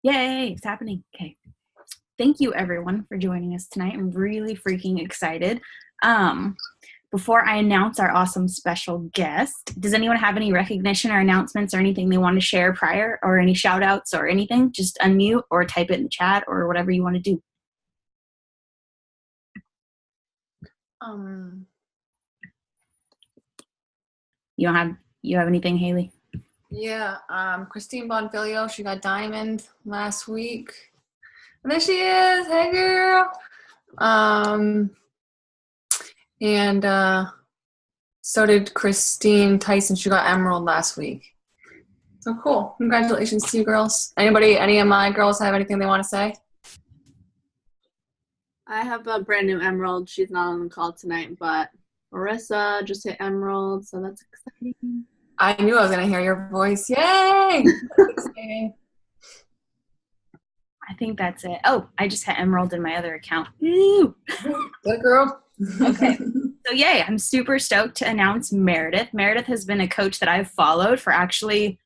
Yay, it's happening. Okay. Thank you everyone for joining us tonight. I'm really freaking excited. Before I announce our awesome special guest, does anyone have any recognition or announcements or anything they want to share prior, or any shout outs or anything? Just unmute or type it in the chat or whatever you want to do. You have anything, Haley? Yeah, Christine Bonfilio, she got diamond last week. And there she is. Hey, girl. And so did Christine Tyson. She got emerald last week. So cool. Congratulations to you girls. Any of my girls have anything they want to say? I have a brand new emerald. She's not on the call tonight, but Marissa just hit emerald, so that's exciting. I knew I was going to hear your voice. Yay! I think that's it. Oh, I just had emerald in my other account. Woo! Good girl. Okay. So yay, I'm super stoked to announce Meredith. Meredith has been a coach that I've followed for actually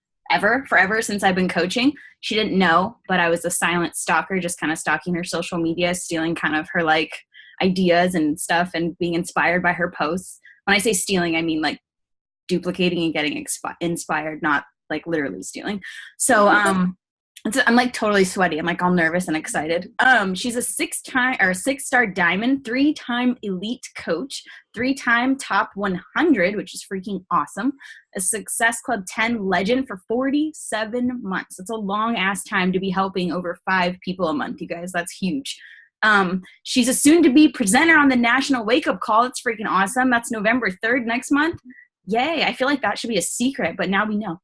forever since I've been coaching. She didn't know, but I was a silent stalker, just kind of stalking her social media, stealing kind of her like ideas and stuff and being inspired by her posts. When I say stealing, I mean like duplicating and getting inspired, not like literally stealing. So I'm like totally sweaty. I'm like all nervous and excited. She's a six-star diamond, 3-time elite coach, 3-time top 100, which is freaking awesome. A Success Club 10 legend for 47 months. That's a long ass time to be helping over 5 people a month, you guys. That's huge. She's a soon-to-be presenter on the National Wake Up Call. It's freaking awesome. That's November 3rd next month. Yay. I feel like that should be a secret, but now we know.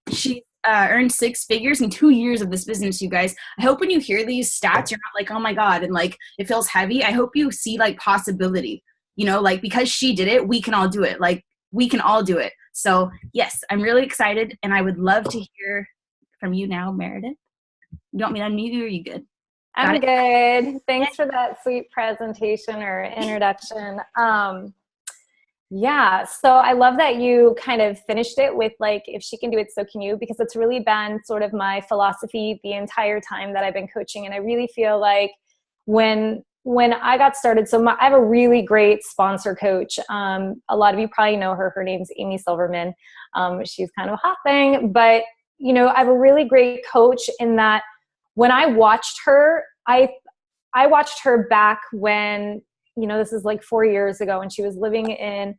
She earned 6 figures in 2 years of this business, you guys. I hope when you hear these stats, you're not like, oh my God, and like it feels heavy. I hope you see like possibility, you know, like because she did it, we can all do it. Like we can all do it. So yes, I'm really excited and I would love to hear from you now, Meredith. You want me to unmute you or are you good? I'm good. Thanks for that sweet presentation or introduction. Yeah, so I love that you kind of finished it with like, if she can do it, so can you, because it's really been sort of my philosophy the entire time that I've been coaching. And I really feel like when I got started, I have a really great sponsor coach. A lot of you probably know her. Her name's Amy Silverman. She's kind of a hot thing, but you know, I have a really great coach in that when I watched her, I watched her back when, you know, this is like 4 years ago, and she was living in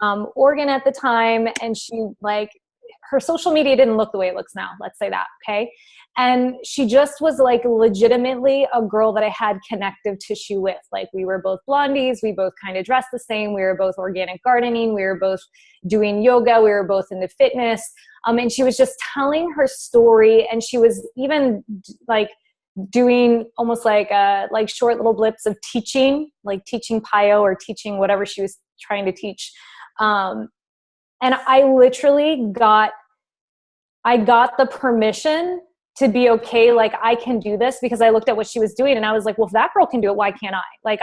Oregon at the time, and she like, her social media didn't look the way it looks now. Let's say that, okay? And she just was like legitimately a girl that I had connective tissue with. Like we were both blondies, we both kind of dressed the same, we were both organic gardening, we were both doing yoga, we were both into fitness. And she was just telling her story, and she was even like doing almost like short little blips of teaching, like teaching PIO or teaching whatever she was trying to teach. And I literally got the permission to be okay. Like I can do this because I looked at what she was doing and I was like, well, if that girl can do it, why can't I? Like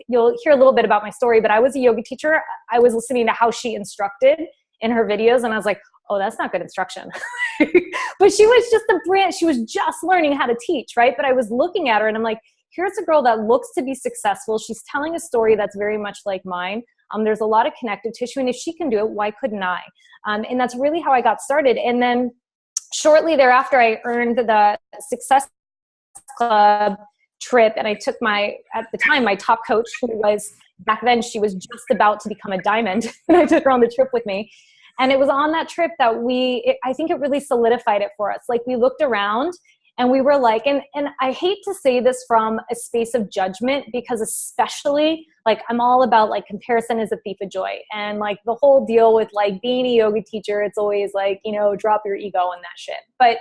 you'll hear a little bit about my story, but I was a yoga teacher. I was listening to how she instructed in her videos. And I was like, oh, that's not good instruction. But she was just she was just learning how to teach, right? But I was looking at her and I'm like, here's a girl that looks to be successful. She's telling a story that's very much like mine. There's a lot of connective tissue, and if she can do it, why couldn't I? And that's really how I got started. And then shortly thereafter, I earned the Success Club trip, and I took at the time, my top coach, who was, back then, she was just about to become a diamond, and I took her on the trip with me. And it was on that trip that I think it really solidified it for us. Like we looked around and we were like, and I hate to say this from a space of judgment, because especially like I'm all about like comparison is a thief of joy. And like the whole deal with like being a yoga teacher, it's always like, you know, drop your ego and that shit. But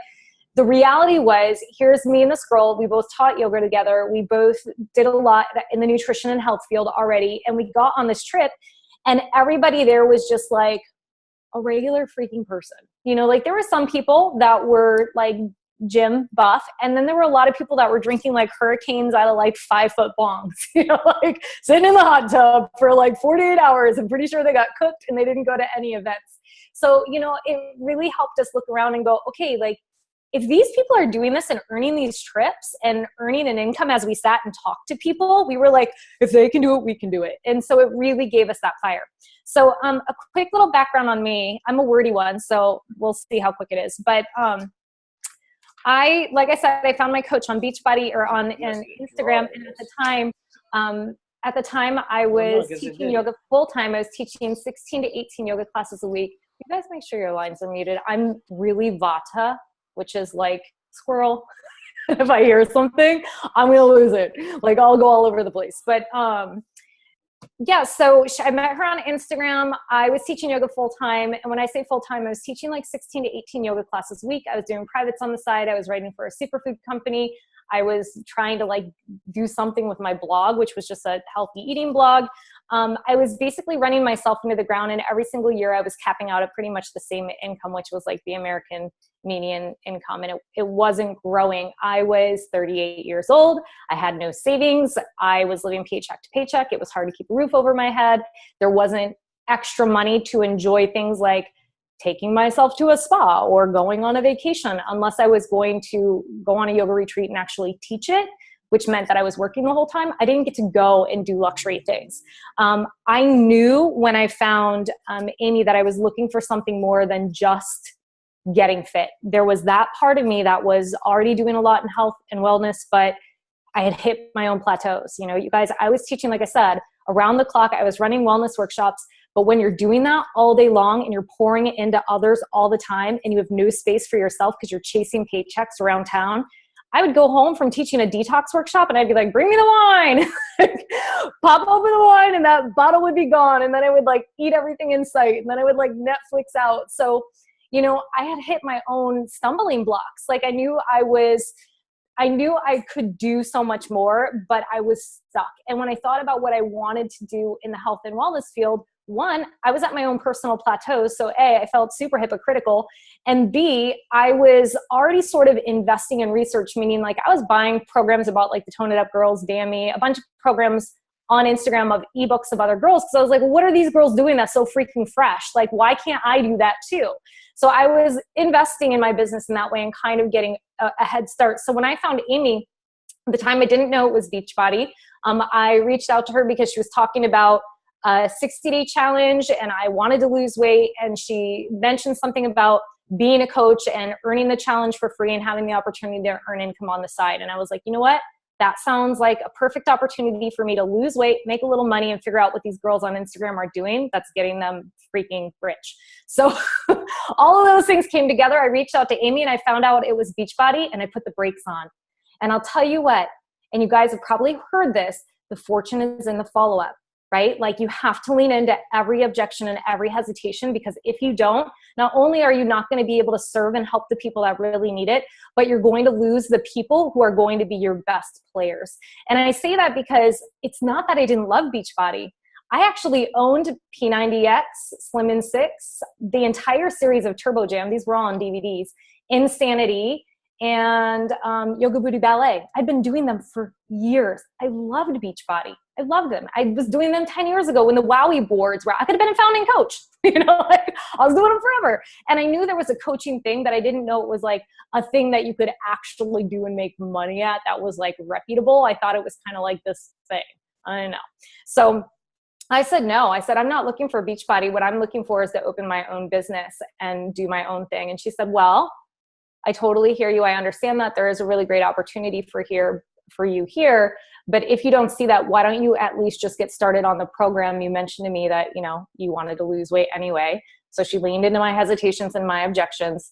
the reality was, here's me and this girl, we both taught yoga together. We both did a lot in the nutrition and health field already. And we got on this trip and everybody there was just like a regular freaking person. You know, like there were some people that were like gym buff, and then there were a lot of people that were drinking like hurricanes out of like 5-foot bongs, you know, like sitting in the hot tub for like 48 hours. I'm pretty sure they got cooked and they didn't go to any events. So, you know, it really helped us look around and go, okay, like if these people are doing this and earning these trips and earning an income as we sat and talked to people, we were like, if they can do it, we can do it. And so it really gave us that fire. So a quick little background on me. I'm a wordy one, so we'll see how quick it is. But like I said, I found my coach on Beachbody or on Instagram. And at the time I was teaching yoga full time. I was teaching 16 to 18 yoga classes a week. You guys make sure your lines are muted. I'm really Vata, which is like squirrel. If I hear something, I'm going to lose it. Like I'll go all over the place. But yeah, so I met her on Instagram. I was teaching yoga full time. And when I say full time, I was teaching like 16 to 18 yoga classes a week. I was doing privates on the side. I was writing for a superfood company. I was trying to like do something with my blog, which was just a healthy eating blog. I was basically running myself into the ground, and every single year I was capping out at pretty much the same income, which was like the American median income, and it wasn't growing. I was 38 years old. I had no savings. I was living paycheck to paycheck. It was hard to keep a roof over my head. There wasn't extra money to enjoy things like taking myself to a spa or going on a vacation unless I was going to go on a yoga retreat and actually teach it, which meant that I was working the whole time. I didn't get to go and do luxury things. I knew when I found Amy that I was looking for something more than just getting fit. There was that part of me that was already doing a lot in health and wellness, but I had hit my own plateaus. You know, you guys, I was teaching, like I said, around the clock. I was running wellness workshops. But when you're doing that all day long and you're pouring it into others all the time and you have no space for yourself because you're chasing paychecks around town, I would go home from teaching a detox workshop and I'd be like, bring me the wine. Pop open the wine and that bottle would be gone. And then I would like eat everything in sight. And then I would like Netflix out. So, you know, I had hit my own stumbling blocks. Like I knew I could do so much more, but I was stuck. And when I thought about what I wanted to do in the health and wellness field, one, I was at my own personal plateau. So A, I felt super hypocritical. And B, I was already sort of investing in research, meaning like I was buying programs about like the Tone It Up Girls, Dammy, a bunch of programs on Instagram of ebooks of other girls. Cause I was like, well, what are these girls doing that's so freaking fresh? Like, why can't I do that too? So I was investing in my business in that way and kind of getting a head start. So when I found Amy, at the time I didn't know it was Beachbody. I reached out to her because she was talking about a 60-day challenge and I wanted to lose weight. And she mentioned something about being a coach and earning the challenge for free and having the opportunity to earn income on the side. And I was like, you know what? That sounds like a perfect opportunity for me to lose weight, make a little money, and figure out what these girls on Instagram are doing that's getting them freaking rich. So all of those things came together. I reached out to Amy and I found out it was Beachbody and I put the brakes on. And I'll tell you what, and you guys have probably heard this, the fortune is in the follow-up. Right? Like you have to lean into every objection and every hesitation, because if you don't, not only are you not going to be able to serve and help the people that really need it, but you're going to lose the people who are going to be your best players. And I say that because it's not that I didn't love Beachbody. I actually owned P90X, Slim in 6, the entire series of Turbo Jam. These were all on DVDs. Insanity, and Yoga Booty Ballet. I'd been doing them for years. I loved Beachbody. I loved them. I was doing them 10 years ago when the Wowie boards were, I could have been a founding coach, you know, like I was doing them forever. And I knew there was a coaching thing, but I didn't know it was like a thing that you could actually do and make money at that was like reputable. I thought it was kind of like this thing. I don't know. So I said, no, I said, I'm not looking for Beachbody. What I'm looking for is to open my own business and do my own thing. And she said, well, I totally hear you. I understand that there is a really great opportunity for you here. But if you don't see that, why don't you at least just get started on the program? You mentioned to me that, you know, you wanted to lose weight anyway. So she leaned into my hesitations and my objections,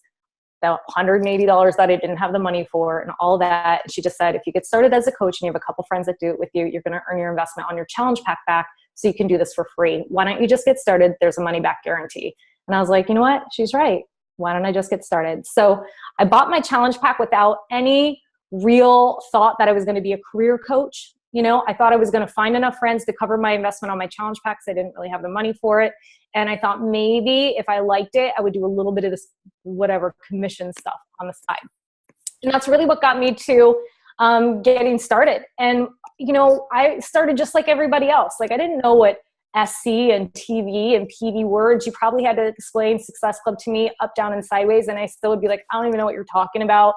the $180 that I didn't have the money for and all that. She just said, if you get started as a coach and you have a couple friends that do it with you, you're going to earn your investment on your challenge pack back. So you can do this for free. Why don't you just get started? There's a money back guarantee. And I was like, you know what? She's right. Why don't I just get started? So I bought my challenge pack without any real thought that I was going to be a career coach. You know, I thought I was going to find enough friends to cover my investment on my challenge packs. I didn't really have the money for it. And I thought maybe if I liked it, I would do a little bit of this, whatever, commission stuff on the side. And that's really what got me to getting started. And, you know, I started just like everybody else. Like I didn't know what SC and TV and PD words. You probably had to explain Success Club to me up, down, and sideways, and I still would be like, I don't even know what you're talking about.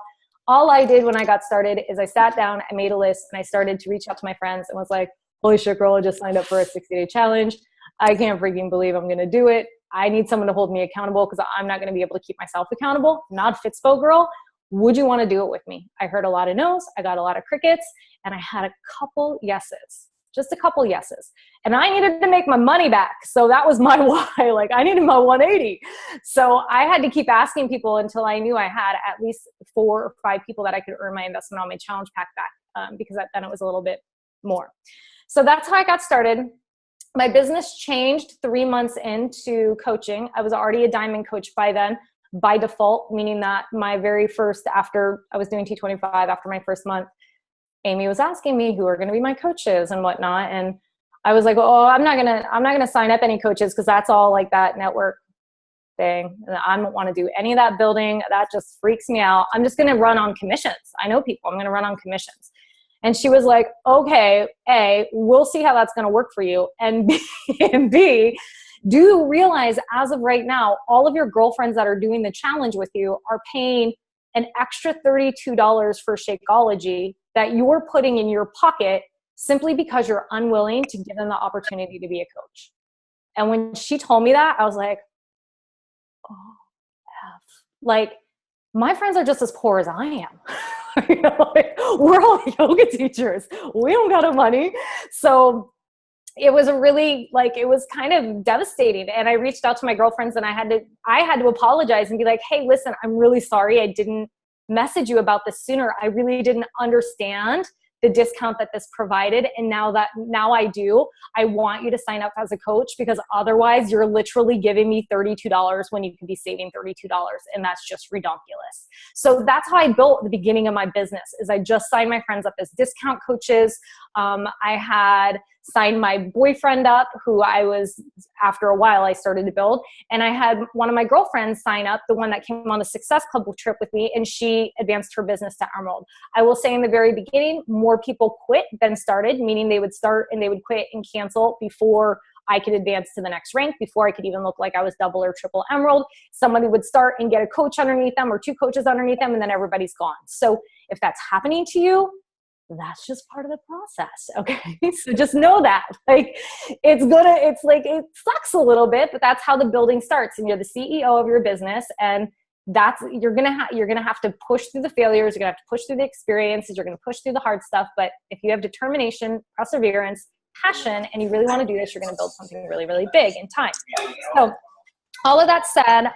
All I did when I got started is I sat down, I made a list, and I started to reach out to my friends and was like, holy shit, girl, I just signed up for a 60-day challenge. I can't freaking believe I'm going to do it. I need someone to hold me accountable because I'm not going to be able to keep myself accountable. Not a Fitspo girl. Would you want to do it with me? I heard a lot of no's. I got a lot of crickets, and I had a couple yeses. Just a couple yeses. And I needed to make my money back. So that was my why. Like, I needed my 180. So I had to keep asking people until I knew I had at least 4 or 5 people that I could earn my investment on my challenge pack back, because then it was a little bit more. So that's how I got started. My business changed 3 months into coaching. I was already a diamond coach by then, by default, meaning that my very first, after I was doing T25, after my first month, Amy was asking me who are going to be my coaches and whatnot. And I was like, oh, I'm not going to sign up any coaches because that's all like that network thing. And I don't want to do any of that building. That just freaks me out. I'm just going to run on commissions. I know people. I'm going to run on commissions. And she was like, okay, A, we'll see how that's going to work for you. And B, do you realize as of right now, all of your girlfriends that are doing the challenge with you are paying an extra $32 for Shakeology that you're putting in your pocket simply because you're unwilling to give them the opportunity to be a coach. And when she told me that, I was like, oh, F. Like, my friends are just as poor as I am. You know, like, we're all yoga teachers. We don't got the money. So it was it was kind of devastating. And I reached out to my girlfriends and I had to apologize and be like, hey, listen, I'm really sorry. I didn't message you about this sooner. I really didn't understand the discount that this provided. And now I do, I want you to sign up as a coach because otherwise you're literally giving me $32 when you could be saving $32. And that's just ridiculous. So that's how I built the beginning of my business is I just signed my friends up as discount coaches. I had signed my boyfriend up who after a while I started to build. And I had one of my girlfriends sign up, the one that came on the Success Club trip with me, and she advanced her business to Emerald. I will say in the very beginning, more people quit than started, meaning they would start and they would quit and cancel before I could advance to the next rank, before I could even look like I was double or triple Emerald. Somebody would start and get a coach underneath them or 2 coaches underneath them, and then everybody's gone. So if that's happening to you, that's just part of the process. Okay. So just know that it sucks a little bit, but that's how the building starts. And you're the CEO of your business. And you're going to have to push through the failures. You're going to have to push through the experiences. You're going to push through the hard stuff. But if you have determination, perseverance, passion, and you really want to do this, you're going to build something really, really big in time. So all of that said,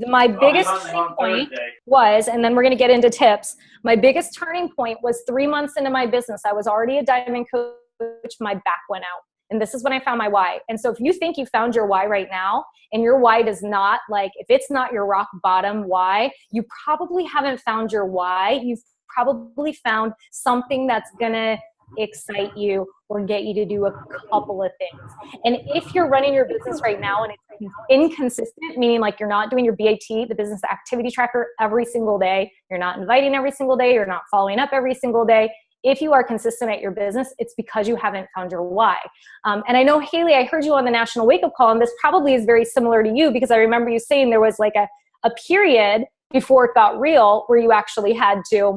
my biggest turning point was, and then we're going to get into tips. My biggest turning point was 3 months into my business. I was already a diamond coach. My back went out. And this is when I found my why. And so if you think you found your why right now and your why does not, if it's not your rock bottom why, you probably haven't found your why. You've probably found something that's going to excite you or get you to do a couple of things. And if you're running your business right now and it's inconsistent, meaning you're not doing your BAT, the business activity tracker, every single day, you're not inviting every single day, you're not following up every single day. If you are consistent at your business, it's because you haven't found your why. And I know, Haley, I heard you on the National Wake Up Call, and this probably is very similar to you because I remember you saying there was a period before it got real where you actually had to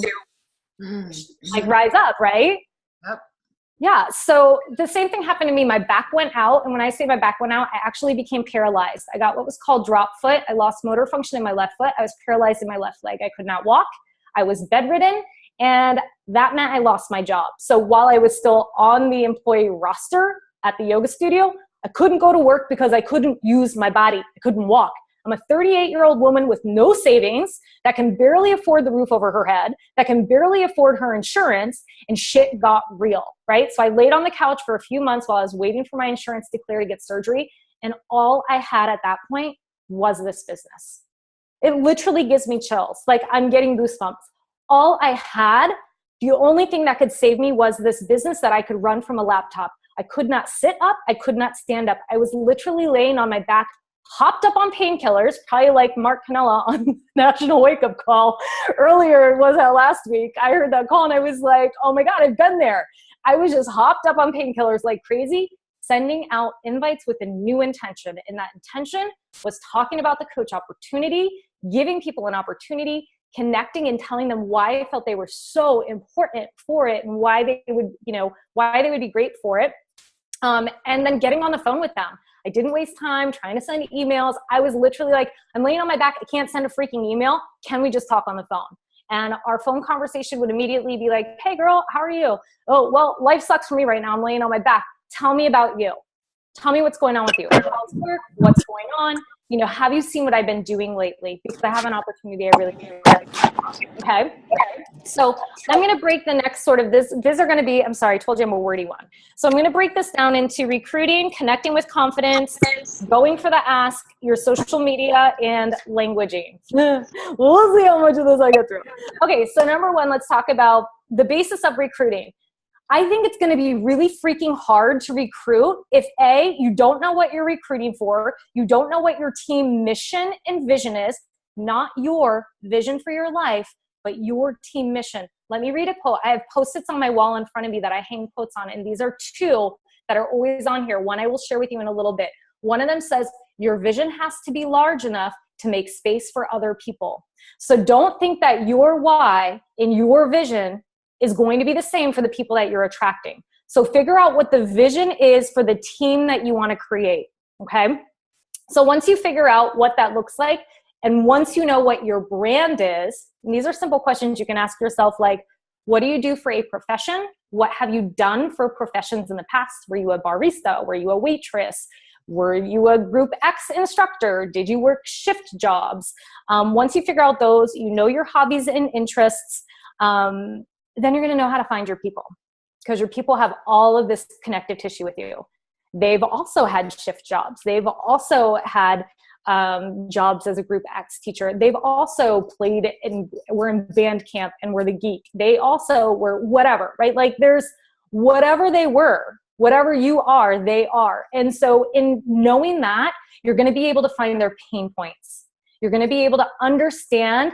rise up, right? Yep. Yeah. So the same thing happened to me. My back went out. And when I say my back went out, I actually became paralyzed. I got what was called drop foot. I lost motor function in my left foot. I was paralyzed in my left leg. I could not walk. I was bedridden. And that meant I lost my job. So while I was still on the employee roster at the yoga studio, I couldn't go to work because I couldn't use my body. I couldn't walk. I'm a 38-year-old woman with no savings that can barely afford the roof over her head, that can barely afford her insurance, and shit got real, right? So I laid on the couch for a few months while I was waiting for my insurance to clear to get surgery, and all I had at that point was this business. It literally gives me chills. I'm getting goosebumps. All I had, the only thing that could save me was this business that I could run from a laptop. I could not sit up. I could not stand up. I was literally laying on my back, hopped up on painkillers, probably like Mark Canella on National Wake Up Call earlier, was that last week? I heard that call and I was like, oh my God, I've been there. I was just hopped up on painkillers like crazy, sending out invites with a new intention. And that intention was talking about the coach opportunity, giving people an opportunity, connecting and telling them why I felt they were so important for it and why they would, why they would be great for it. And then getting on the phone with them. I didn't waste time trying to send emails. I was literally like, I'm laying on my back. I can't send a freaking email. Can we just talk on the phone? And our phone conversation would immediately be like, hey girl, how are you? Oh, well, life sucks for me right now. I'm laying on my back. Tell me about you. Tell me what's going on with you. How's work? What's going on? Have you seen what I've been doing lately? Because I have an opportunity I really like. Okay. So I'm going to break the next sort of these are going to be, I'm sorry, I told you I'm a wordy one. So I'm going to break this down into recruiting, connecting with confidence, going for the ask, your social media, and languaging. We'll see how much of this I get through. Okay. So number one, let's talk about the basis of recruiting. I think it's going to be really freaking hard to recruit if A, you don't know what you're recruiting for, you don't know what your team mission and vision is, not your vision for your life, but your team mission. Let me read a quote. I have Post-its on my wall in front of me that I hang quotes on, and these are two that are always on here. One I will share with you in a little bit. One of them says, your vision has to be large enough to make space for other people. So don't think that your why in your vision is going to be the same for the people that you're attracting. So figure out what the vision is for the team that you want to create, okay? So once you figure out what that looks like, and once you know what your brand is, and these are simple questions you can ask yourself, like, what do you do for a profession? What have you done for professions in the past? Were you a barista? Were you a waitress? Were you a group X instructor? Did you work shift jobs? Once you figure out those, you know your hobbies and interests, then you're going to know how to find your people, because your people have all of this connective tissue with you. They've also had shift jobs. They've also had jobs as a group X teacher. They've also played and were in band camp and were the geek. They also were whatever, right? Like there's whatever they were, whatever you are, they are. And so in knowing that, you're going to be able to find their pain points. You're going to be able to understand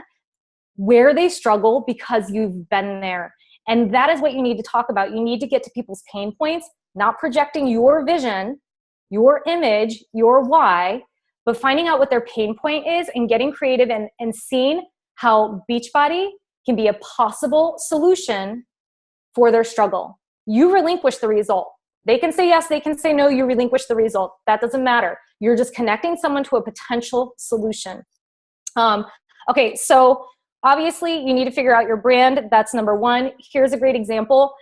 where they struggle because you've been there. And that is what you need to talk about. You need to get to people's pain points, not projecting your vision, your image, your why, but finding out what their pain point is and getting creative and seeing how Beachbody can be a possible solution for their struggle. You relinquish the result. They can say yes, they can say no, you relinquish the result. That doesn't matter. You're just connecting someone to a potential solution. Okay, so obviously, you need to figure out your brand. That's number one. Here's a great example.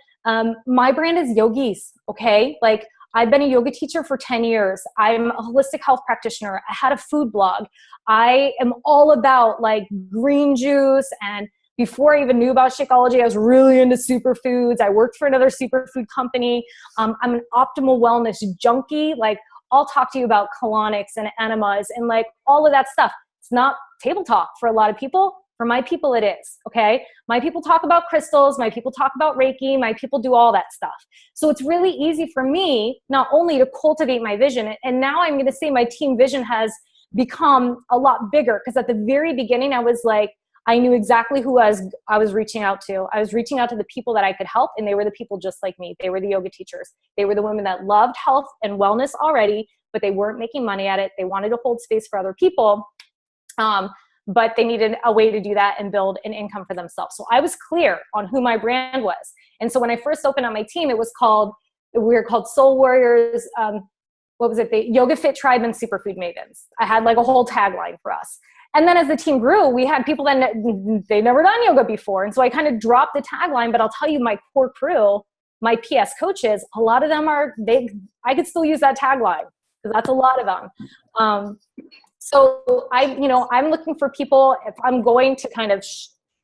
My brand is Yogis, okay? Like, I've been a yoga teacher for 10 years. I'm a holistic health practitioner. I had a food blog. I am all about, like, green juice. And before I even knew about Shakeology, I was really into superfoods. I worked for another superfood company. I'm an optimal wellness junkie. Like, I'll talk to you about colonics and enemas and, like, all of that stuff. It's not table talk for a lot of people. For my people, it is, okay? My people talk about crystals. My people talk about Reiki. My people do all that stuff. So it's really easy for me not only to cultivate my vision, and now I'm going to say my team vision has become a lot bigger, because at the very beginning, I was like, I knew exactly who I was reaching out to. I was reaching out to the people that I could help, and they were the people just like me. They were the yoga teachers. They were the women that loved health and wellness already, but they weren't making money at it. They wanted to hold space for other people. But they needed a way to do that and build an income for themselves. So I was clear on who my brand was. And so when I first opened on my team, we were called Soul Warriors. What was it? The Yoga Fit Tribe and Superfood Mavens. I had like a whole tagline for us. And then as the team grew, we had people that they'd never done yoga before. And so I kind of dropped the tagline, but I'll tell you, my core crew, my PS coaches, a lot of them I could still use that tagline, because that's a lot of them. So I'm looking for people, if I'm going to kind of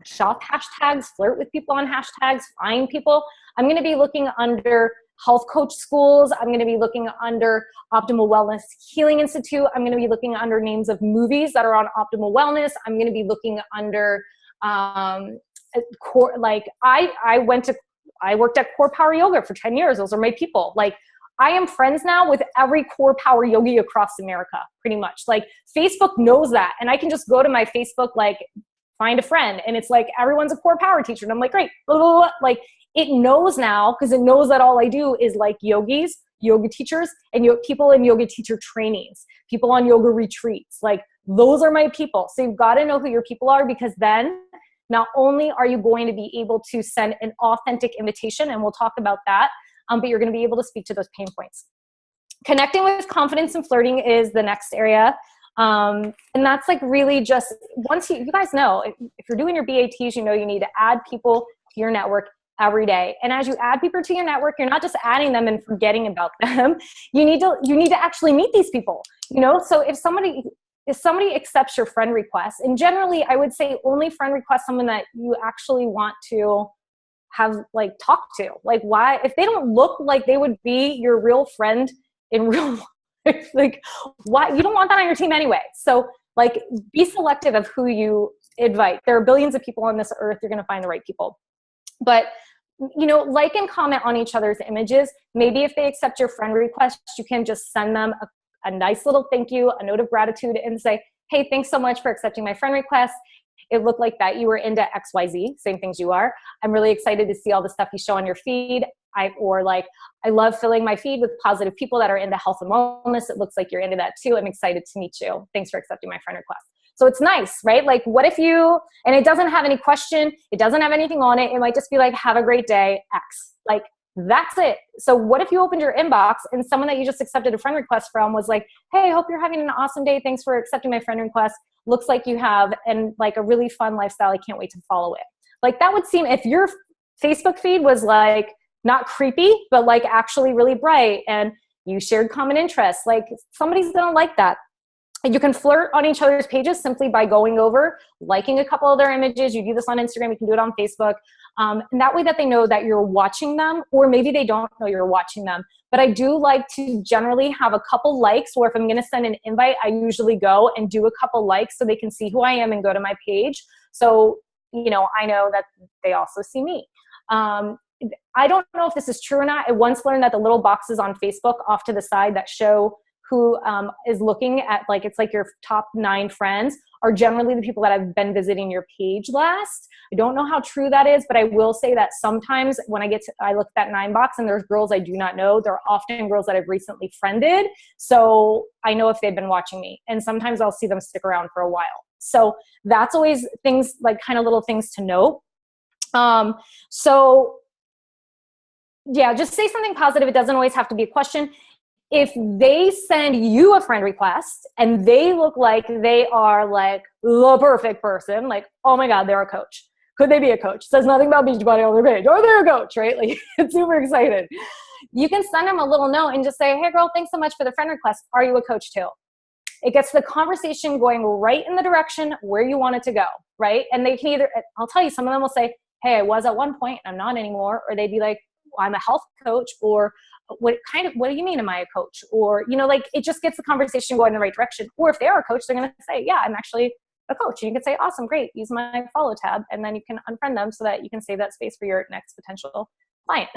shop hashtags, flirt with people on hashtags, find people, I'm going to be looking under health coach schools. I'm going to be looking under Optimal Wellness Healing Institute. I'm going to be looking under names of movies that are on optimal wellness. I'm going to be looking under core, like I worked at Core Power Yoga for 10 years. Those are my people. Like, I am friends now with every core power yogi across America, pretty much. Like, Facebook knows that. And I can just go to my Facebook, like, find a friend. And it's like, everyone's a core power teacher. And I'm like, great. Blah, blah, blah. Like, it knows now, because it knows that all I do is like yogis yoga teachers and people in yoga teacher trainings, people on yoga retreats. Like, those are my people. So you've got to know who your people are, because then not only are you going to be able to send an authentic invitation, and we'll talk about that, but you're going to be able to speak to those pain points. Connecting with confidence and flirting is the next area. And that's like really just, once you guys know, if you're doing your BATs, you know you need to add people to your network every day. And as you add people to your network, you're not just adding them and forgetting about them. You need to actually meet these people, you know? So if somebody accepts your friend request, and generally I would say only friend request someone that you actually want to have like talk to. Like, why, if they don't look like they would be your real friend in real life, like, why? You don't want that on your team anyway. So like, be selective of who you invite. There are billions of people on this earth. You're going to find the right people. But, you know, like and comment on each other's images. Maybe if they accept your friend request, you can just send them a nice little thank you, a note of gratitude, and say, hey, thanks so much for accepting my friend request. It looked like that you were into XYZ, same things you are. I'm really excited to see all the stuff you show on your feed. I love filling my feed with positive people that are into health and wellness. It looks like you're into that too. I'm excited to meet you. Thanks for accepting my friend request. So it's nice, right? Like, what if and it doesn't have any question, it doesn't have anything on it. It might just be like, have a great day, X. Like, that's it. So what if you opened your inbox and someone that you just accepted a friend request from was like, hey, I hope you're having an awesome day. Thanks for accepting my friend request. Looks like you have, and like a really fun lifestyle. I can't wait to follow it. Like, that would seem, if your Facebook feed was like not creepy, but like actually really bright and you shared common interests, like somebody's going to like that. And you can flirt on each other's pages simply by going over, liking a couple of their images. You do this on Instagram. You can do it on Facebook. And that way that they know that you're watching them, or maybe they don't know you're watching them. But I do like to generally have a couple likes, or if I'm going to send an invite, I usually go and do a couple likes so they can see who I am and go to my page. So, you know, I know that they also see me. I don't know if this is true or not. I once learned that the little boxes on Facebook off to the side that show who is looking at, like, it's like your top 9 friends are generally the people that have been visiting your page last. I don't know how true that is, but I will say that sometimes when I look at that 9 box and there's girls I do not know, they're often girls that I've recently friended. So I know if they've been watching me, and sometimes I'll see them stick around for a while. So that's always things, like kind of little things to note. So yeah, just say something positive. It doesn't always have to be a question. If they send you a friend request and they look like they are like the perfect person, like, oh my God, they're a coach. Could they be a coach? Says nothing about Beachbody on their page. Are they a coach, right? Like, it's super excited. You can send them a little note and just say, hey girl, thanks so much for the friend request. Are you a coach too? It gets the conversation going right in the direction where you want it to go, right? And they can either, I'll tell you, some of them will say, hey, I was at one point, I'm not anymore. Or they'd be like, well, I'm a health coach, or what do you mean, am I a coach? Or, you know, like, it just gets the conversation going in the right direction. Or if they're a coach, they're going to say, yeah, I'm actually a coach. And you can say, awesome, great, use my follow tab. And then you can unfriend them so that you can save that space for your next potential client.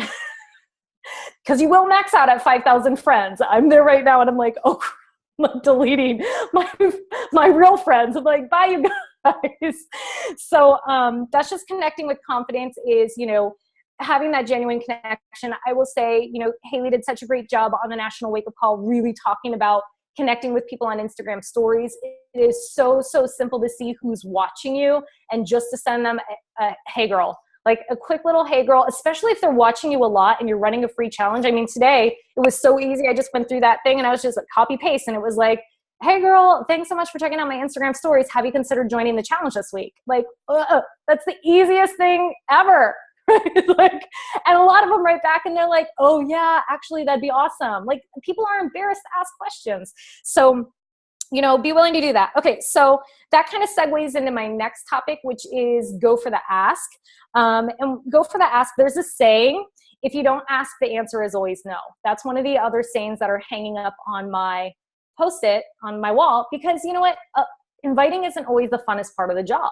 Because you will max out at 5,000 friends. I'm there right now and I'm like, oh, I'm deleting my real friends. I'm like, bye, you guys. So that's just connecting with confidence, is, you know, having that genuine connection. I will say, you know, Haley did such a great job on the National Wake Up Call, really talking about connecting with people on Instagram stories. It is so, so simple to see who's watching you, and just to send them a hey girl, like a quick little hey girl, especially if they're watching you a lot and you're running a free challenge. I mean, today it was so easy. I just went through that thing and I was just like copy paste, and it was like, hey girl, thanks so much for checking out my Instagram stories. Have you considered joining the challenge this week? Like, that's the easiest thing ever. Like, and a lot of them write back and they're like, oh yeah, actually that'd be awesome. Like, people are embarrassed to ask questions. So, you know, be willing to do that. Okay. So that kind of segues into my next topic, which is go for the ask. And go for the ask. There's a saying, if you don't ask, the answer is always no. That's one of the other sayings that are hanging up on my Post-it on my wall, because you know what? Inviting isn't always the funnest part of the job.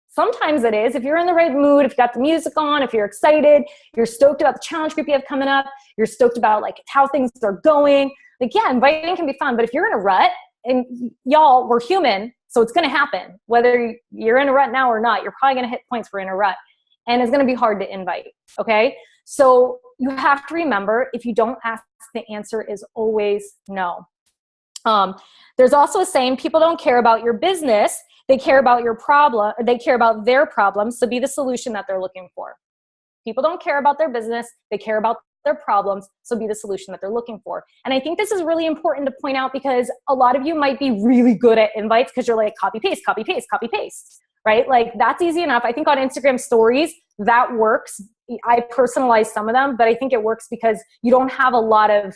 Sometimes it is. If you're in the right mood, if you got the music on, if you're excited, you're stoked about the challenge group you have coming up, you're stoked about like how things are going. Like, yeah, inviting can be fun, but if you're in a rut, and y'all, we're human, so it's going to happen. Whether you're in a rut now or not, you're probably going to hit points where you're in a rut, and it's going to be hard to invite. Okay. So you have to remember, if you don't ask, the answer is always no. There's also a saying, people don't care about your business. They care about your problem, or they care about their problems. So be the solution that they're looking for. People don't care about their business. They care about their problems. So be the solution that they're looking for. And I think this is really important to point out, because a lot of you might be really good at invites because you're like copy, paste, copy, paste, copy, paste, right? Like that's easy enough. I think on Instagram stories, that works. I personalize some of them, but I think it works because you don't have a lot of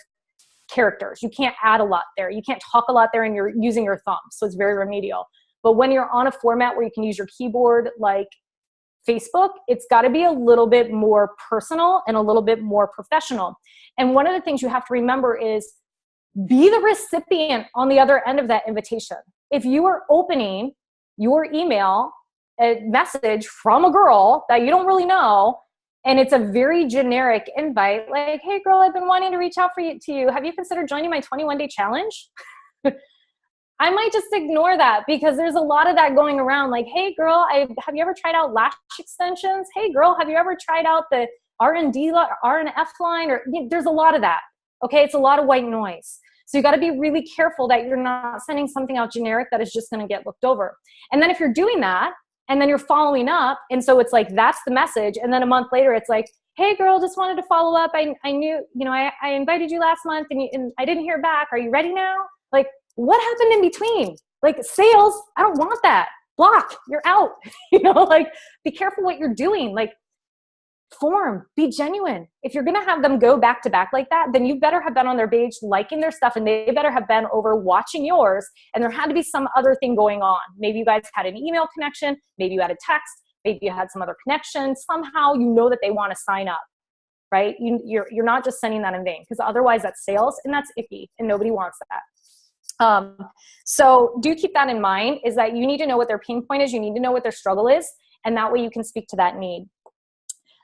characters. You can't add a lot there. You can't talk a lot there, and you're using your thumb. So it's very remedial. But when you're on a format where you can use your keyboard, like Facebook, it's got to be a little bit more personal and a little bit more professional. And one of the things you have to remember is be the recipient on the other end of that invitation. If you are opening your email, a message from a girl that you don't really know, and it's a very generic invite, like, hey girl, I've been wanting to reach out to you. Have you considered joining my 21-day challenge? I might just ignore that, because there's a lot of that going around. Like, hey girl, have you ever tried out lash extensions? Hey girl, have you ever tried out the R&D, R&F line? Or there's a lot of that. Okay, it's a lot of white noise. So you got to be really careful that you're not sending something out generic that is just going to get looked over. And then if you're doing that, and then you're following up, and so it's like, that's the message. And then a month later, it's like, hey girl, just wanted to follow up. I knew, I invited you last month and I didn't hear back. Are you ready now? Like, what happened in between? Like, sales, I don't want that. Block, you're out. Like, be careful what you're doing. Like, form, be genuine. If you're going to have them go back to back like that, then you better have been on their page liking their stuff, and they better have been over watching yours. And there had to be some other thing going on. Maybe you guys had an email connection. Maybe you had a text. Maybe you had some other connection. Somehow you know that they want to sign up, right? You're not just sending that in vain, because otherwise that's sales, and that's icky, and nobody wants that. So do keep that in mind, is that you need to know what their pain point is. You need to know what their struggle is, and that way you can speak to that need.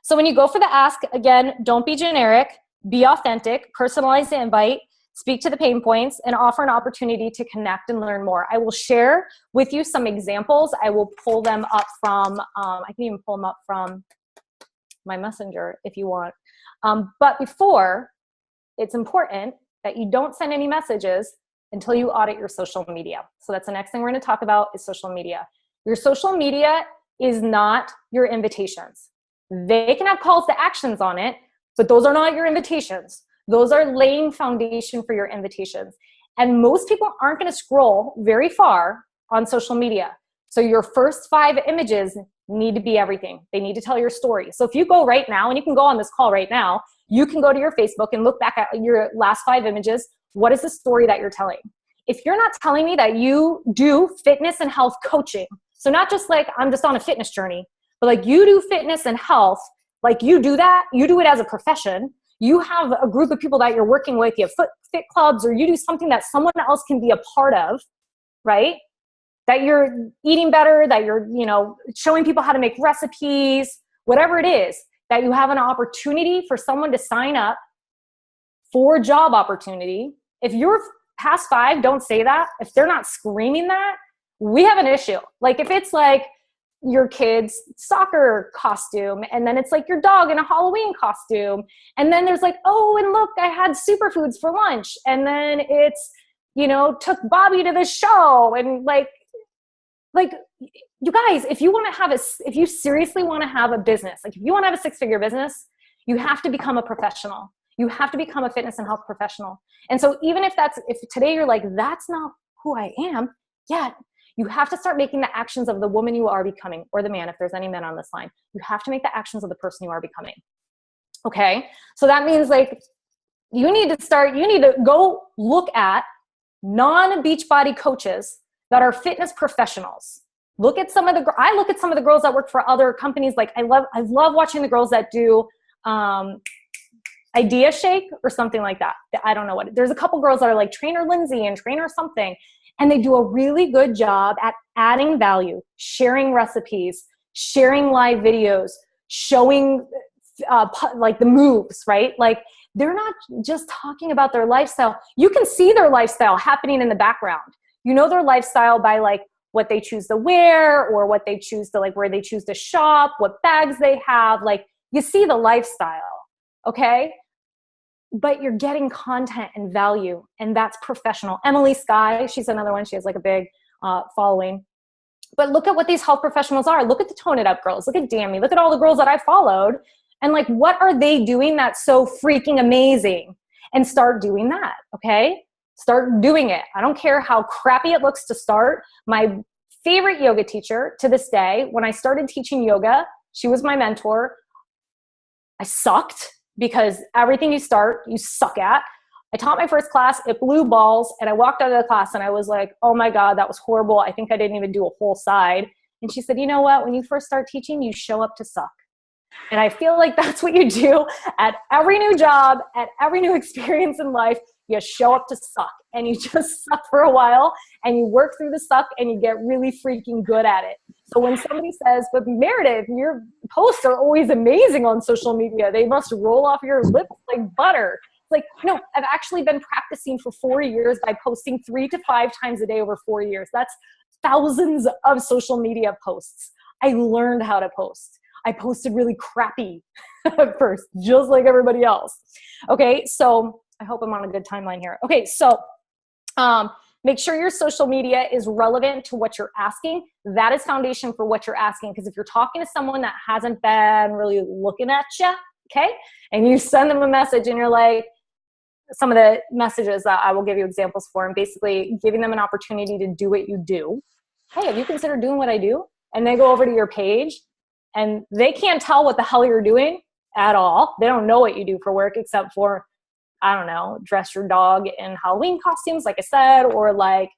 So when you go for the ask, again, don't be generic, be authentic, personalize the invite, speak to the pain points, and offer an opportunity to connect and learn more. I will share with you some examples. I will pull them up from, I can even pull them up from my messenger if you want. But before, it's important that you don't send any messages until you audit your social media. So that's the next thing we're going to talk about, is social media. Your social media is not your invitations. They can have calls to actions on it, but those are not your invitations. Those are laying foundation for your invitations. And most people aren't going to scroll very far on social media. So your first 5 images need to be everything. They need to tell your story. So if you go right now, and you can go on this call right now, you can go to your Facebook and look back at your last 5 images. What is the story that you're telling? If you're not telling me that you do fitness and health coaching, so not just like I'm just on a fitness journey, but like you do fitness and health, like you do that, you do it as a profession, you have a group of people that you're working with, you have fit clubs, or you do something that someone else can be a part of, right? That you're eating better, that you're, showing people how to make recipes, whatever it is, that you have an opportunity for someone to sign up for a job opportunity. If your past 5 don't say that, if they're not screaming that, we have an issue. Like if it's like your kid's soccer costume, and then it's like your dog in a Halloween costume, and then there's like, oh, and look, I had superfoods for lunch, and then it's, took Bobby to the show, and like you guys, if you seriously want to have a business, like if you want to have a 6-figure business, you have to become a professional. You have to become a fitness and health professional. And so even if today you're like, that's not who I am yet, you have to start making the actions of the woman you are becoming, or the man, if there's any men on this line. You have to make the actions of the person you are becoming. Okay? So that means like, you need to go look at non-Beachbody coaches that are fitness professionals. I look at some of the girls that work for other companies. Like I love watching the girls that do, Idea Shake or something like that. I don't know what. There's a couple girls that are like Trainer Lindsay and Trainer something, and they do a really good job at adding value, sharing recipes, sharing live videos, showing like the moves, right? Like they're not just talking about their lifestyle. You can see their lifestyle happening in the background. You know their lifestyle by like what they choose to wear, or what they choose to like, where they choose to shop, what bags they have. Like you see the lifestyle. okay? But you're getting content and value, and that's professional. Emily Skye, she's another one. She has like a big following. But look at what these health professionals are. Look at the Tone It Up girls. Look at Dammy. Look at all the girls that I followed. And like, what are they doing that's so freaking amazing? And start doing that, okay? Start doing it. I don't care how crappy it looks to start. My favorite yoga teacher to this day, when I started teaching yoga, she was my mentor. I sucked because everything you start, you suck at. I taught my first class, it blew balls, and I walked out of the class and I was like, oh my God, that was horrible. I think I didn't even do a whole side. And she said, you know what? When you first start teaching, you show up to suck. And I feel like that's what you do at every new job, at every new experience in life. You show up to suck, and you just suck for a while, and you work through the suck, and you get really freaking good at it. So when somebody says, but Meredith, your posts are always amazing on social media. They must roll off your lips like butter. It's like, no, I've actually been practicing for 4 years by posting 3 to 5 times a day over 4 years. That's thousands of social media posts. I learned how to post. I posted really crappy at first, just like everybody else. Okay, so I hope I'm on a good timeline here. Okay, so make sure your social media is relevant to what you're asking. That is foundation for what you're asking, because if you're talking to someone that hasn't been really looking at you, okay, and you send them a message and you're like, some of the messages that I will give you examples for, and basically giving them an opportunity to do what you do. Hey, have you considered doing what I do? And they go over to your page and they can't tell what the hell you're doing at all. They don't know what you do for work except for, I don't know, dress your dog in Halloween costumes, like I said, or like,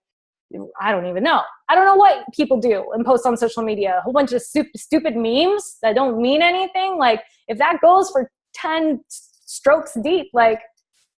I don't even know. I don't know what people do and post on social media. A whole bunch of stupid memes that don't mean anything. Like, if that goes for 10 strokes deep, like,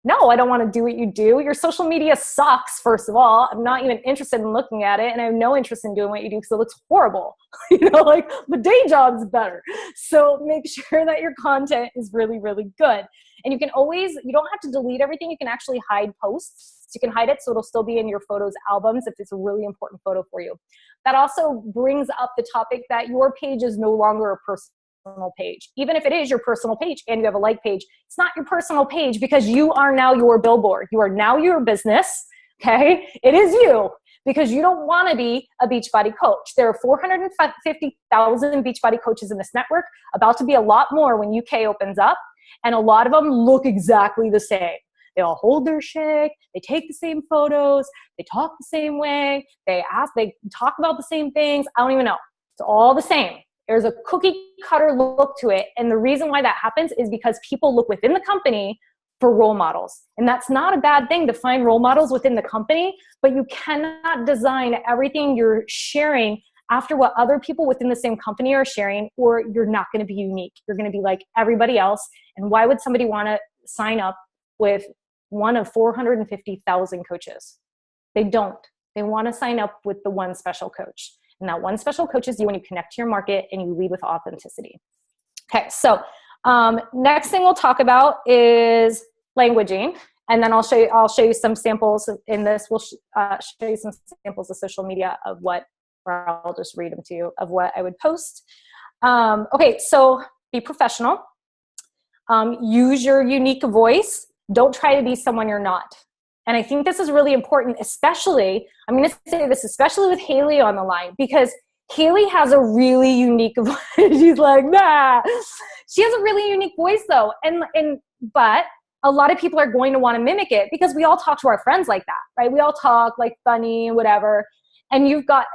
no, I don't want to do what you do. Your social media sucks, first of all. I'm not even interested in looking at it, and I have no interest in doing what you do because it looks horrible. Like, the day job's better. So make sure that your content is really, really good. And you can always, you don't have to delete everything. You can actually hide posts. So you can hide it so it'll still be in your photos albums if it's a really important photo for you. That also brings up the topic that your page is no longer a personal page. Even if it is your personal page and you have a like page, it's not your personal page because you are now your billboard. You are now your business, okay? It is you, because you don't want to be a Beachbody coach. There are 450,000 Beachbody coaches in this network, about to be a lot more when UK opens up, and a lot of them look exactly the same. They all hold their shake, they take the same photos, they talk the same way, they talk about the same things. I don't even know. It's all the same. There's a cookie cutter look to it. And the reason why that happens is because people look within the company for role models. And that's not a bad thing to find role models within the company, but you cannot design everything you're sharing after what other people within the same company are sharing, or you're not going to be unique. You're going to be like everybody else. And why would somebody want to sign up with one of 450,000 coaches? They don't. They want to sign up with the one special coach. And that one special coach is you when you connect to your market and you lead with authenticity. Okay, so next thing we'll talk about is languaging. And then I'll show you some samples in this. We'll show you some samples of social media of what, or I'll just read them to you, of what I would post. Okay, so be professional. Use your unique voice. Don't try to be someone you're not. And I think this is really important, especially, I'm going to say this, especially with Haley on the line, because Haley has a really unique voice. She's like, nah. She has a really unique voice though. But a lot of people are going to want to mimic it because we all talk to our friends like that, right? We all talk like funny and whatever. And you've got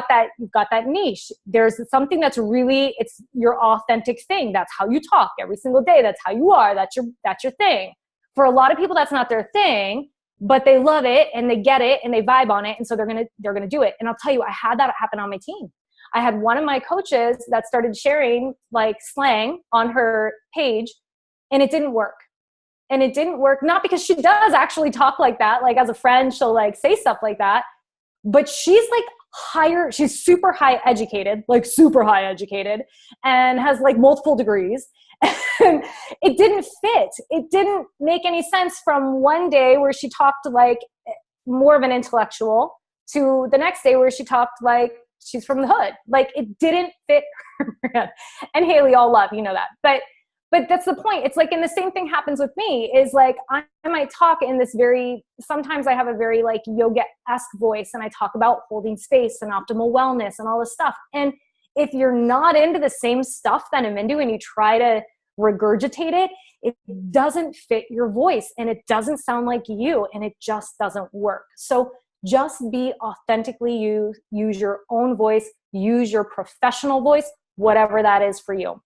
that niche. There's something that's really, it's your authentic thing. That's how you talk every single day. That's how you are. That's your thing. For a lot of people, that's not their thing, but they love it and they get it and they vibe on it. And so they're gonna do it. And I'll tell you, I had that happen on my team. I had one of my coaches that started sharing like slang on her page, and it didn't work. And it didn't work, not because she does actually talk like that. Like as a friend, she'll like say stuff like that. But she's like she's super high educated, and has like multiple degrees. And it didn't fit. It didn't make any sense from one day where she talked like more of an intellectual to the next day where she talked like she's from the hood. Like it didn't fit her. And Haley, all love, you know that. but that's the point. It's like, and the same thing happens with me is like, I might talk in this sometimes I have a very like yoga-esque voice and I talk about holding space and optimal wellness and all this stuff. And if you're not into the same stuff that I'm into and you try to regurgitate it, it doesn't fit your voice and it doesn't sound like you and it just doesn't work. So just be authentically you, use your own voice, use your professional voice, whatever that is for you.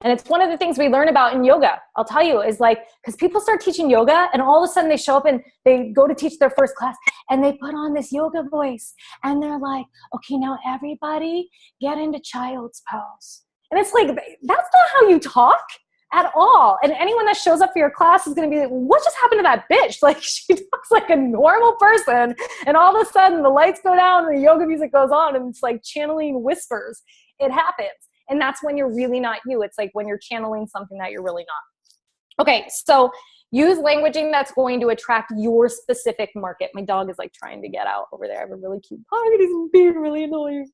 And it's one of the things we learn about in yoga, I'll tell you, is like, because people start teaching yoga and all of a sudden they show up and they go to teach their first class and they put on this yoga voice and they're like, okay, now everybody get into child's pose. And it's like, that's not how you talk at all. And anyone that shows up for your class is going to be like, what just happened to that bitch? Like, she talks like a normal person. And all of a sudden the lights go down and the yoga music goes on and it's like channeling whispers. It happens. And that's when you're really not you. It's like when you're channeling something that you're really not. Okay, so use languaging that's going to attract your specific market. My dog is like trying to get out over there. I have a really cute dog and he's being really annoying.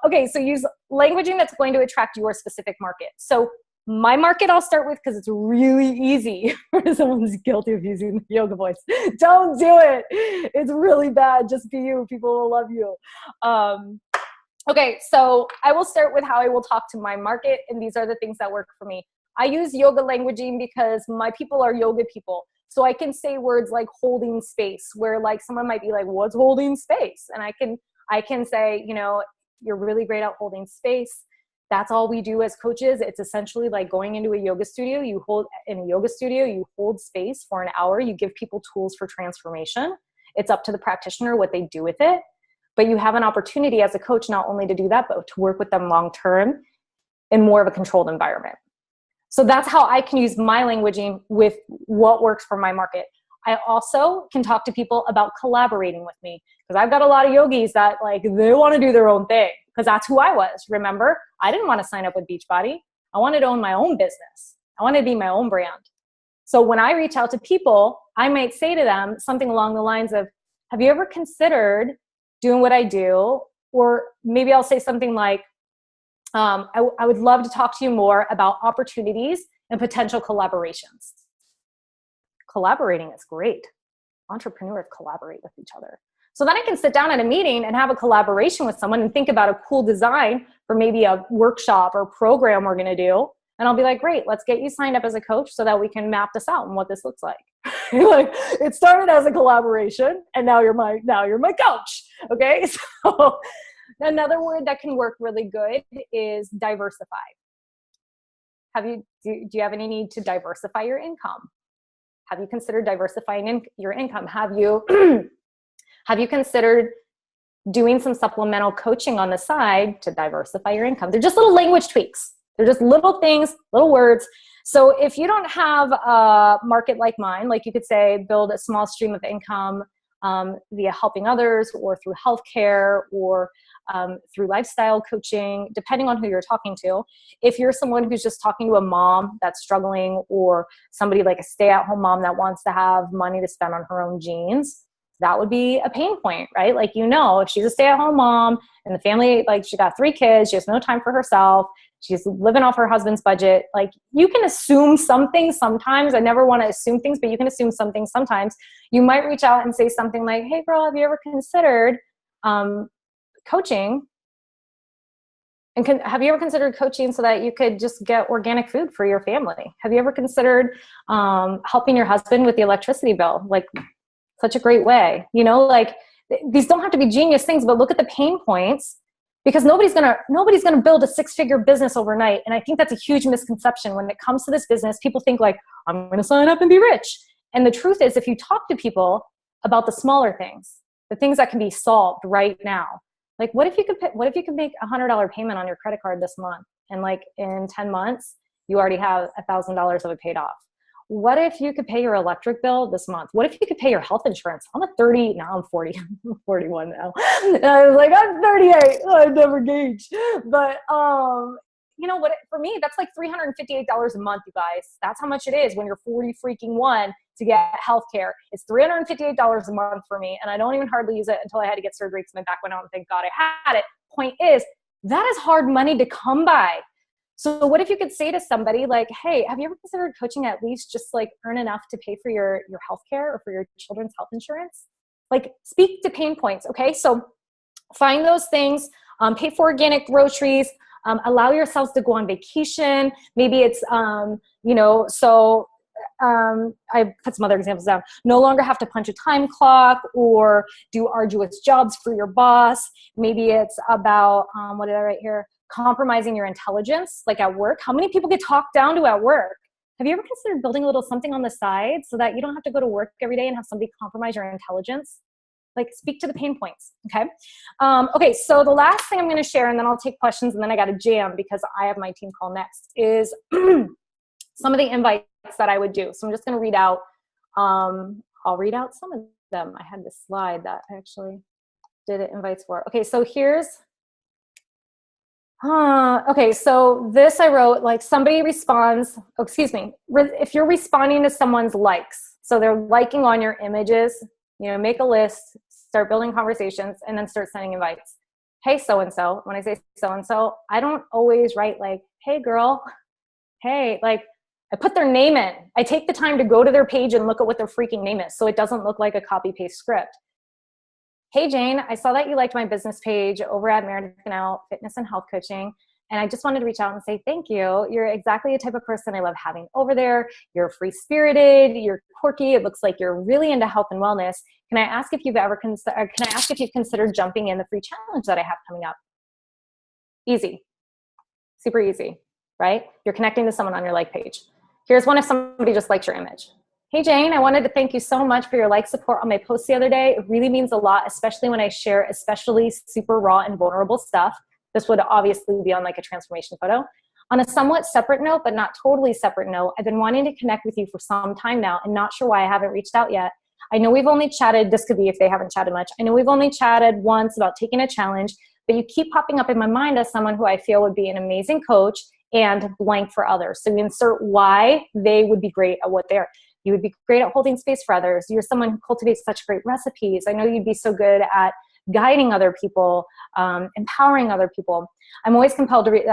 Okay, so use languaging that's going to attract your specific market. So my market I'll start with because it's really easy. Someone's guilty of using the yoga voice. Don't do it. It's really bad. Just be you. People will love you. Okay, so I will start with how I will talk to my market, and these are the things that work for me. I use yoga languaging because my people are yoga people. So I can say words like holding space, where like someone might be like, what's holding space? And I can say, you know, you're really great at holding space. That's all we do as coaches. It's essentially like going into a yoga studio. You hold space for an hour. You give people tools for transformation. It's up to the practitioner what they do with it. But you have an opportunity as a coach not only to do that, but to work with them long-term in more of a controlled environment. So that's how I can use my languaging with what works for my market. I also can talk to people about collaborating with me because I've got a lot of yogis that like, they want to do their own thing because that's who I was. Remember, I didn't want to sign up with Beachbody. I wanted to own my own business. I wanted to be my own brand. So when I reach out to people, I might say to them something along the lines of, have you ever considered doing what I do? Or maybe I'll say something like, I would love to talk to you more about opportunities and potential collaborations. Collaborating is great. Entrepreneurs collaborate with each other. So then I can sit down at a meeting and have a collaboration with someone and think about a cool design for maybe a workshop or program we're going to do. And I'll be like, great, let's get you signed up as a coach so that we can map this out and what this looks like. Like, it started as a collaboration and now you're my coach. Okay. So another word that can work really good is diversify. Do you have any need to diversify your income? Have you considered diversifying your income? Have you considered doing some supplemental coaching on the side to diversify your income? They're just little language tweaks. They're just little things, little words. So if you don't have a market like mine, like you could say, build a small stream of income via helping others or through healthcare or through lifestyle coaching, depending on who you're talking to. If you're someone who's just talking to a mom that's struggling or somebody like a stay-at-home mom that wants to have money to spend on her own jeans, that would be a pain point, right? Like, you know, if she's a stay-at-home mom and the family, like she got 3 kids, she has no time for herself, she's living off her husband's budget. Like, you can assume something sometimes. I never want to assume things, but you can assume something sometimes. You might reach out and say something like, hey girl, have you ever considered coaching? And have you ever considered coaching so that you could just get organic food for your family? Have you ever considered helping your husband with the electricity bill? Like, such a great way. You know, like, these don't have to be genius things, but look at the pain points. Because nobody's gonna build a 6-figure business overnight. And I think that's a huge misconception. When it comes to this business, people think like, I'm gonna sign up and be rich. And the truth is, if you talk to people about the smaller things, the things that can be solved right now, like what if you could make $100 payment on your credit card this month, and like in 10 months, you already have $1,000 of it paid off? What if you could pay your electric bill this month? What if you could pay your health insurance? I'm 40, now I'm 40, I'm 41 now. And I was like, I'm 38, I've never gauged. But, you know what, for me, that's like $358 a month, you guys. That's how much it is when you're 40 freaking one to get healthcare. It's $358 a month for me. And I don't even hardly use it until I had to get surgery because my back went out and thank God I had it. Point is, that is hard money to come by. So what if you could say to somebody like, hey, have you ever considered coaching at least just like earn enough to pay for your healthcare or for your children's health insurance? Like speak to pain points. Okay. So find those things, pay for organic groceries, allow yourselves to go on vacation. Maybe it's, I put some other examples down. No longer have to punch a time clock or do arduous jobs for your boss. Maybe it's about, what did I write here? Compromising your intelligence, like at work. How many people get talked down to at work? Have you ever considered building a little something on the side so that you don't have to go to work every day and have somebody compromise your intelligence? Like speak to the pain points, okay? Okay, so the last thing I'm gonna share, and then I'll take questions, and then I gotta jam because I have my team call next, is some of the invites that I would do. So I'm just gonna read out, I'll read out some of them. I had this slide that I actually did invites for. Okay, so here's, okay, so this I wrote, like somebody responds, if you're responding to someone's likes, so they're liking on your images, make a list, start building conversations, and then start sending invites. Hey, so-and-so. When I say so-and-so, I don't always write like, hey, girl, hey, like I put their name in. I take the time to go to their page and look at what their freaking name is so it doesn't look like a copy-paste script. Hey, Jane, I saw that you liked my business page over at Meredith Gnau, Fitness and Health Coaching. And I just wanted to reach out and say thank you. You're exactly the type of person I love having over there. You're free-spirited, you're quirky. It looks like you're really into health and wellness. Can I ask if you've considered jumping in the free challenge that I have coming up? Easy, super easy, right? You're connecting to someone on your like page. Here's one if somebody just likes your image. Hey, Jane, I wanted to thank you so much for your like support on my post the other day. It really means a lot, especially when I share especially super raw and vulnerable stuff. This would obviously be on like a transformation photo. On a somewhat separate note, but not totally separate note, I've been wanting to connect with you for some time now and not sure why I haven't reached out yet. I know we've only chatted, this could be if they haven't chatted much. I know we've only chatted once about taking a challenge, but you keep popping up in my mind as someone who I feel would be an amazing coach and blank for others. So you insert why they would be great at what they're. You would be great at holding space for others. You're someone who cultivates such great recipes. I know you'd be so good at guiding other people, empowering other people. I'm always compelled to reach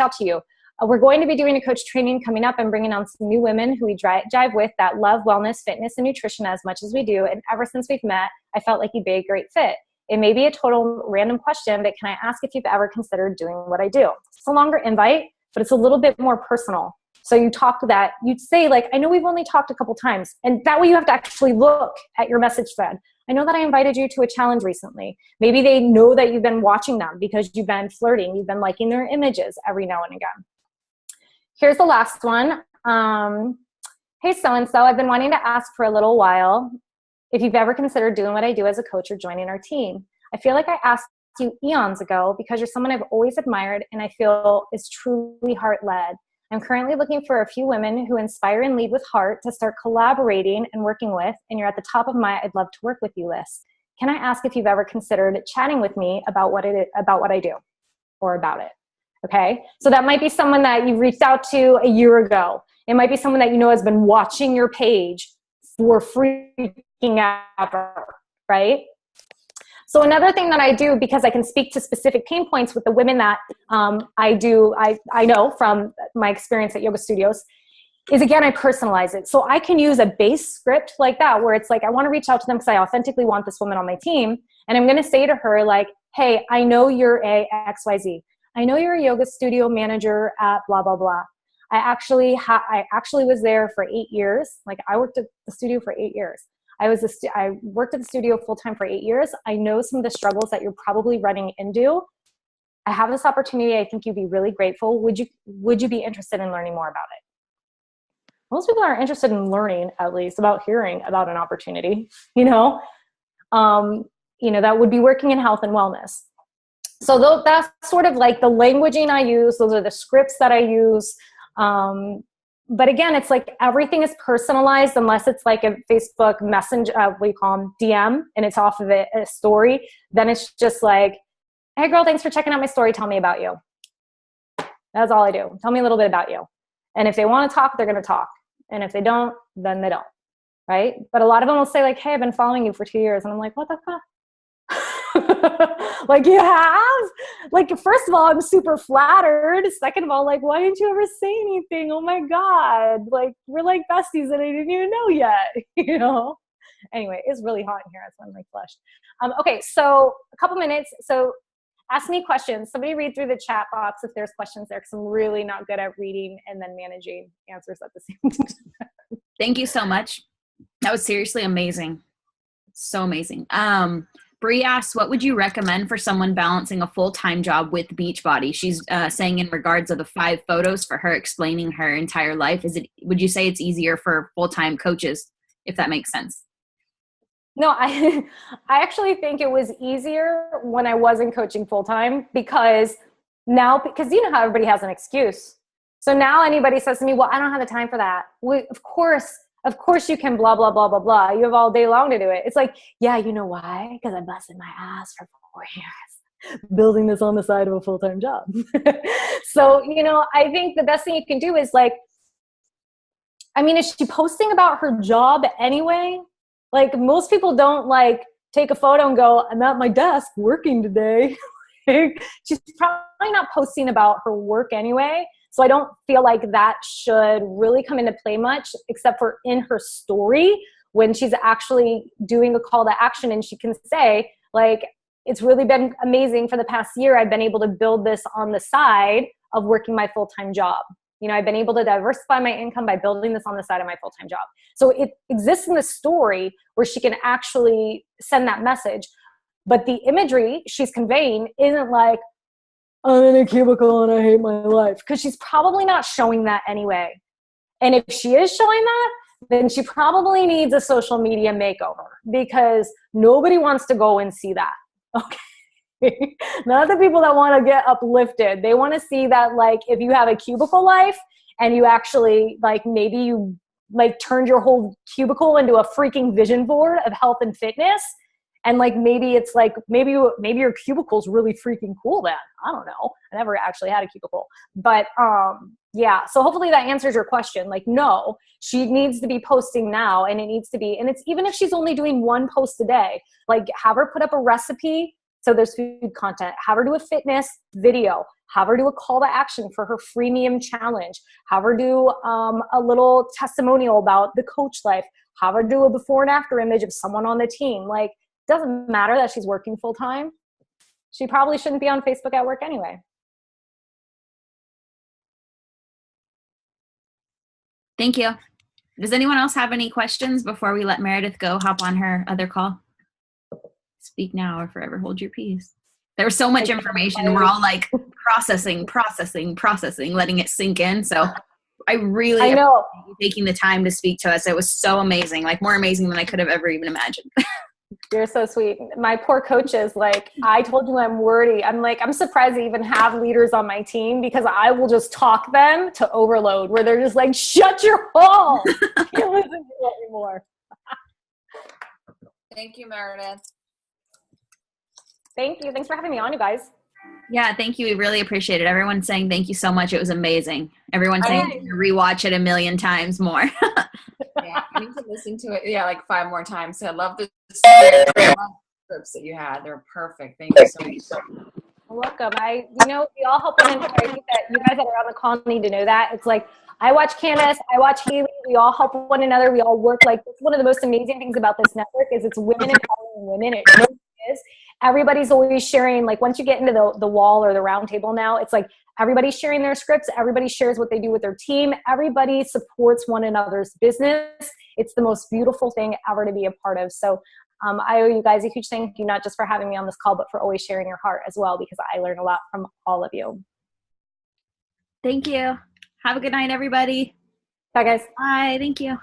out to you. We're going to be doing a coach training coming up and bringing on some new women who we jive with that love wellness, fitness, and nutrition as much as we do. And ever since we've met, I felt like you'd be a great fit. It may be a total random question, but can I ask if you've ever considered doing what I do? It's a longer invite, but it's a little bit more personal. So you talk to that, you'd say like, I know we've only talked a couple times, and that way you have to actually look at your message thread. I know that I invited you to a challenge recently. Maybe they know that you've been watching them because you've been flirting, you've been liking their images every now and again. Here's the last one. Hey, so-and-so, I've been wanting to ask for a little while if you've ever considered doing what I do as a coach or joining our team. I feel like I asked you eons ago because you're someone I've always admired and I feel is truly heart-led. I'm currently looking for a few women who inspire and lead with heart to start collaborating and working with, and you're at the top of my I'd love to work with you list. Can I ask if you've ever considered chatting with me about what I do or about it? Okay, so that might be someone that you reached out to a year ago. It might be someone that you know has been watching your page for freaking ever, right? So another thing that I do, because I can speak to specific pain points with the women that I know from my experience at yoga studios, is again, I personalize it. So I can use a base script like that, where it's like, I want to reach out to them because I authentically want this woman on my team. And I'm going to say to her like, hey, I know you're a XYZ. I know you're a yoga studio manager at blah, blah, blah. I actually was there for 8 years. Like I worked at the studio for 8 years. I worked at the studio full-time for 8 years. I know some of the struggles that you're probably running into. I have this opportunity. I think you'd be really grateful. Would you be interested in learning more about it? Most people are interested in learning, at least, about hearing about an opportunity, that would be working in health and wellness. So that's sort of like the languaging I use. Those are the scripts that I use. But again, it's like everything is personalized unless it's like a Facebook Messenger, DM, and it's off of a story. Then it's just like, hey girl, thanks for checking out my story. Tell me about you. That's all I do. Tell me a little bit about you. And if they want to talk, they're going to talk. And if they don't, then they don't. Right? But a lot of them will say like, hey, I've been following you for 2 years. And I'm like, what the fuck? Like, you have? Like, first of all, I'm super flattered. Second of all, like, why didn't you ever say anything? Oh my God. Like, we're like besties that I didn't even know yet, you know? Anyway, it's really hot in here. That's why I'm like flushed. Okay, so a couple minutes. So ask me questions. Somebody read through the chat box if there's questions there, because I'm really not good at reading and then managing answers at the same time. Thank you so much. That was seriously amazing. So amazing. Bree asks, what would you recommend for someone balancing a full-time job with Beachbody? She's saying in regards of the 5 photos for her explaining her entire life. Would you say it's easier for full-time coaches, if that makes sense? No, I actually think it was easier when I wasn't coaching full-time, because you know how everybody has an excuse. So now anybody says to me, well, I don't have the time for that. Well, of course you can blah, blah, blah, blah, blah. You have all day long to do it. It's like, yeah, you know why? Because I busted my ass for 4 years building this on the side of a full-time job. So, you know, I think the best thing you can do is like, I mean, is she posting about her job anyway? Like, most people don't like take a photo and go, I'm at my desk working today. She's probably not posting about her work anyway. So I don't feel like that should really come into play much, except for in her story when she's actually doing a call to action, and she can say, like, it's really been amazing for the past year. I've been able to build this on the side of working my full-time job. You know, I've been able to diversify my income by building this on the side of my full-time job. So it exists in the story where she can actually send that message. But the imagery she's conveying isn't like, I'm in a cubicle and I hate my life, because she's probably not showing that anyway. And if she is showing that, then she probably needs a social media makeover, because nobody wants to go and see that. Okay. Not the people that want to get uplifted. They want to see that, like, if you have a cubicle life and you actually, like, maybe you like turned your whole cubicle into a freaking vision board of health and fitness. And like, maybe it's like, maybe your cubicle's really freaking cool then. I don't know. I never actually had a cubicle, but yeah. So hopefully that answers your question. Like, no, she needs to be posting now, and it needs to be, and it's even if she's only doing 1 post a day, like have her put up a recipe. So there's food content, have her do a fitness video, have her do a call to action for her freemium challenge, have her do a little testimonial about the coach life, have her do a before and after image of someone on the team. Like, doesn't matter that she's working full time. She probably shouldn't be on Facebook at work anyway. Thank you. Does anyone else have any questions before we let Meredith go hop on her other call? Speak now or forever hold your peace. There was so much information. We're all like processing, letting it sink in. So I really appreciate you taking the time to speak to us. It was so amazing, like more amazing than I could have ever even imagined. You're so sweet. My poor coaches, like, I told you I'm wordy. I'm like, I'm surprised I even have leaders on my team, because I will just talk them to overload, where they're just like, shut your hole. I can't listen to you anymore. Thank you, Meredith. Thank you. Thanks for having me on, you guys. Yeah, thank you. We really appreciate it. Everyone's saying thank you so much. It was amazing. Everyone's saying rewatch it 1,000,000 times more. Yeah, I need to listen to it. Yeah, like 5 more times. So I love the scripts that you had. They're perfect. Thank you so much. You're welcome. We all help one another. I think that you guys that are on the call need to know that. It's like, I watch Candace, I watch Haley. We all help one another. We all work. Like, it's one of the most amazing things about this network is it's women empowering women. It really is. Everybody's always sharing. Like, once you get into the wall or the round table now, it's like everybody's sharing their scripts. Everybody shares what they do with their team. Everybody supports one another's business. It's the most beautiful thing ever to be a part of. So I owe you guys a huge thank you, not just for having me on this call, but for always sharing your heart as well, because I learn a lot from all of you. Thank you. Have a good night, everybody. Bye, guys. Bye. Thank you.